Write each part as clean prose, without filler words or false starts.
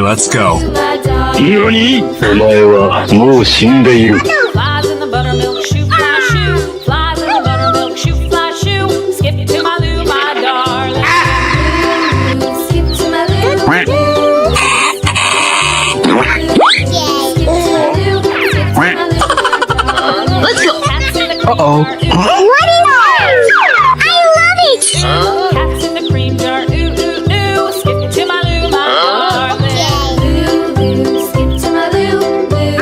let's go. 何？お前はもう死んでいる。Flies in the buttermilk shoe, fly shoe. Flies in the buttermilk shoe, fly shoe. Skip to my loo, my darling. Skip to my loo. Skip to my loo. Skip to my loo. Let's go. Uh-oh. What is this? I love it! Cats in the cream jar, ooh, ooh, ooh. Skip to my loo, my darling. Loo, loo, skip to my loo, loo.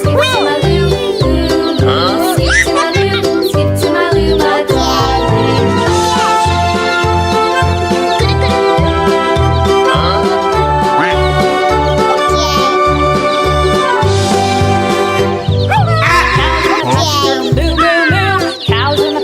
Skip to my loo, loo, loo. Skip to my loo, skip to my loo, my darling. Moo, moo, moo. Cows in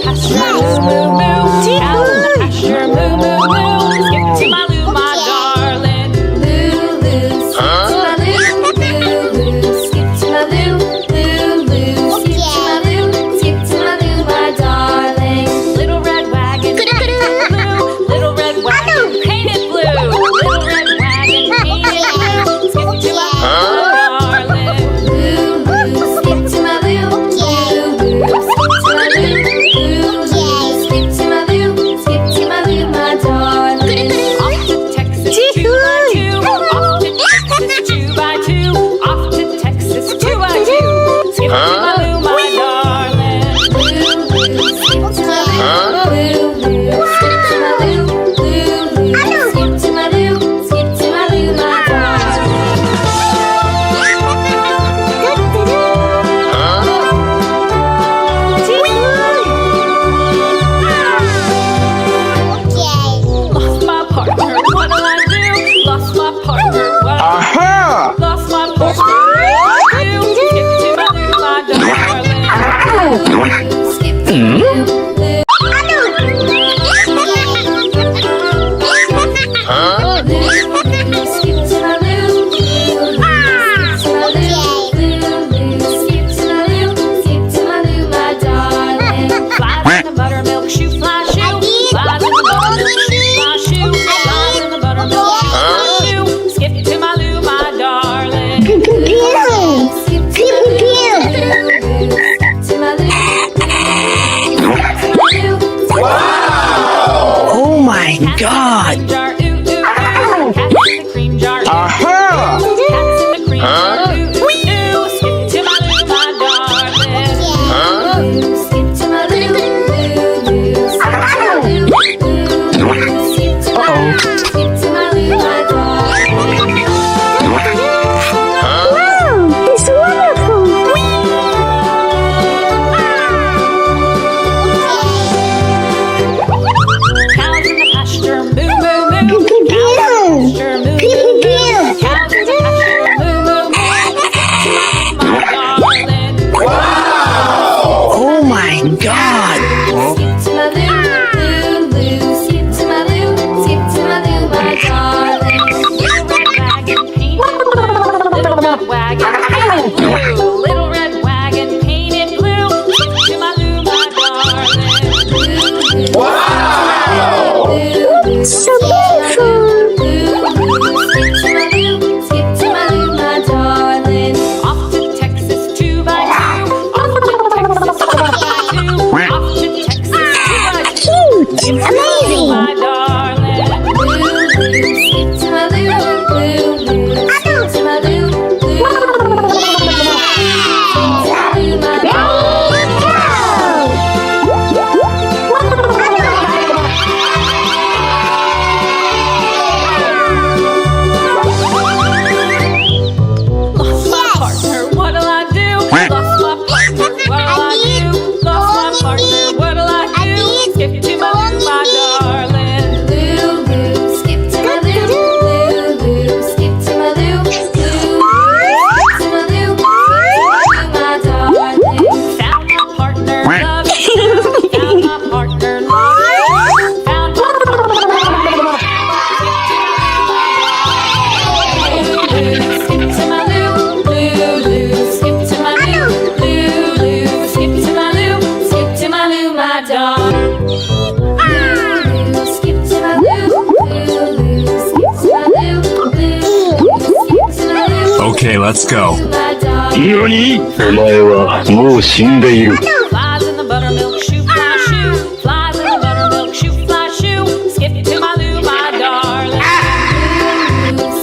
Okay, let's go. my dog. 何？お前はもう死んでいる。 Flies in the buttermilk shoe, fly shoe. Flies in the buttermilk shoe, fly shoe. Skip to my loo, my darling.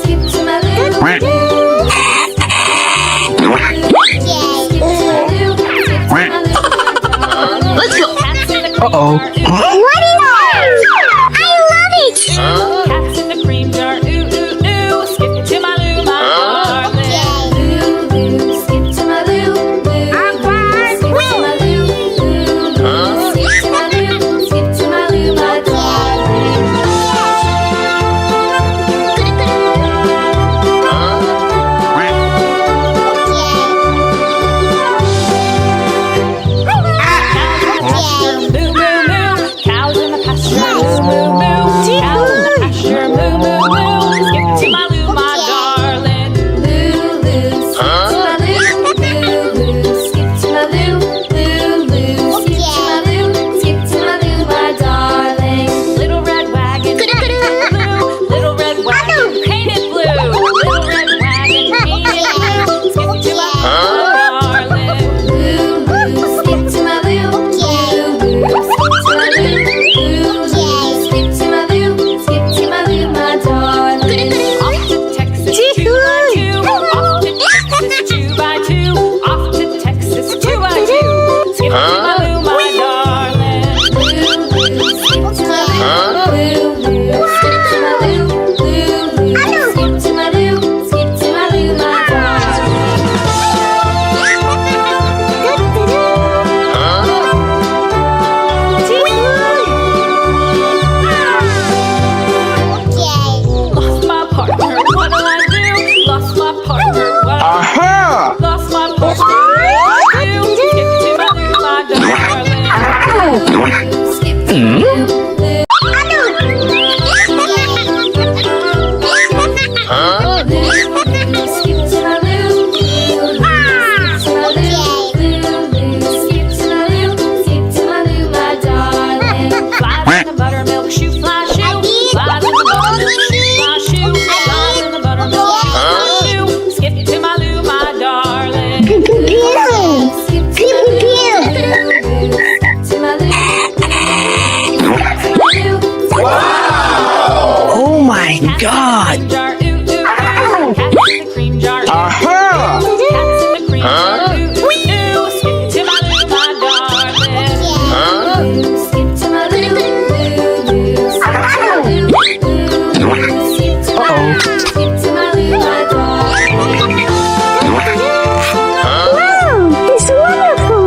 Skip to my loo. Skip to my loo. Skip to my loo. Let's go. Uh-oh. What is that? I love it! Cats in the cream jar, ooh, ooh, ooh. Skip to my loo, my darling. Loo, loo, skip to my loo, loo. Skip to my loo, loo, loo. Skip to my loo, skip to my loo, my darling. Cows in the pasture, moo, moo, moo. Cows in the pasture, moo, moo, moo. Skip to my loo, my darling. Loo, loo, skip to my loo, loo, loo. Skip to my loo, loo, loo. Skip to my loo, skip to my loo, my darling. Little red wagon, painted blue. Little red wagon, painted blue. Little red wagon, painted blue. Skip to my loo, my darling. Loo, loo, skip to my loo, loo, loo. Skip to my loo, loo, loo. Skip to my loo, skip to my loo, my darling. Off to Texas, 2 by 2. Off to Texas, 2 by 2. Off to Texas, 2 by 2. Skip to my loo, my darling. Loo, loo, skip to my loo, loo, loo. Skip to my loo, loo, loo. Skip to my loo, skip to my loo, my Lost my partner, what'll I do? Lost my partner, what? Aha! Lost my partner, what do I do? Skip to my loo, my darling. Skip to my loo, loo. Skip to my loo, loo, loo. Skip to my loo, loo, loo. Skip to my loo, skip to my loo, my darling. Flies in the buttermilk shoe, fly shoe. Flies in the buttermilk shoe, fly shoe. Flies in the buttermilk shoe, fly shoe. Skip to my loo, my darling. Skip to my loo, skip to my loo. Oh my god! Jar, ooh, ooh, ooh. Cats in the cream jar, ooh, Aha! cats in the cream jar, ooh, ooh, ooh. Skip to my loo, my darling. Skip to my loo, loo, loo. Skip to my loo, loo, loo. Skip to my loo, skip to my loo, my darling. Wow, it's wonderful!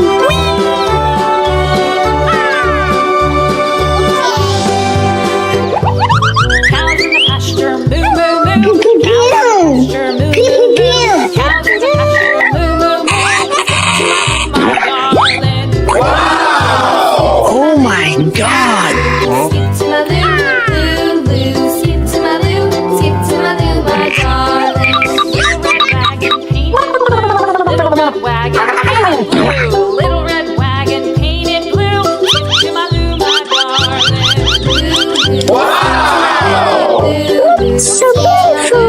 Cows in the pasture, moo, moo, moo. Cows in the pasture, moo, moo, moo. Cows in the pasture, moo, moo, moo. Skip to my loo, my darling. Oh my god! Skip to my loo, loo, loo. Skip to my loo, skip to my loo, my darling. Little red wagon, painted blue. Little red wagon, painted blue. Little red wagon, painted blue. Skip to my loo, my darling. Wow! So beautiful!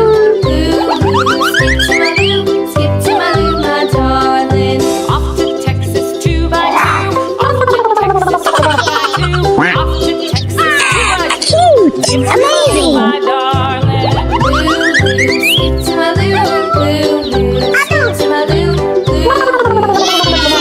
Skip to my loo, skip to my loo, my darling. Off to Texas, 2 by 2. Off to Texas, 2 by 2. Off to Texas, 2 by 2. Cute! Amazing! My darling. Skip to my loo, loo, loo. Skip to my loo, loo, loo.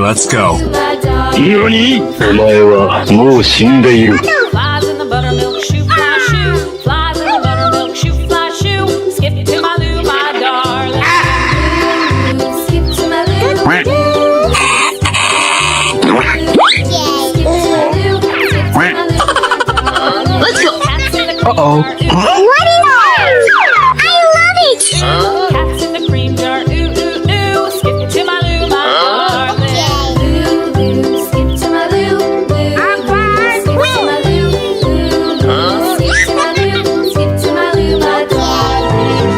Let's go. My dog. 何？お前はもう死んでいる。 Flies in the buttermilk shoe, fly shoe. Flies in the buttermilk shoe, fly shoe. Skip to my loo, my darling. Loo, skip to my loo. Skip to my loo, skip to my loo, my darling. Let's go. Cats in the cream Uh-oh. jar, ooh, What is it? I love it. Cats in the cream jar, ooh, ooh, ooh. Skip to my loo, my darling. Loo, loo, skip to my loo, loo. Skip to my loo, loo, loo. Skip to my loo, skip to my loo, my darling.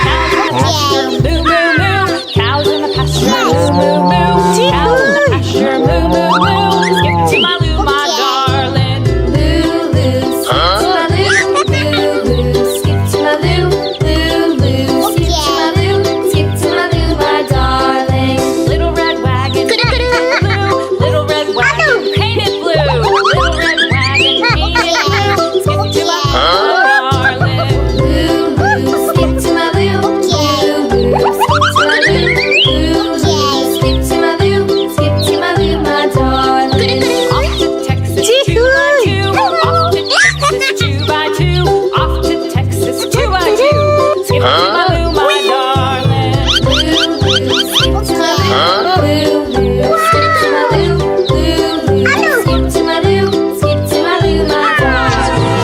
Moo, moo, moo. Cows in the pasture, moo, moo, moo. Cows in the pasture, moo, moo, moo. Skip to my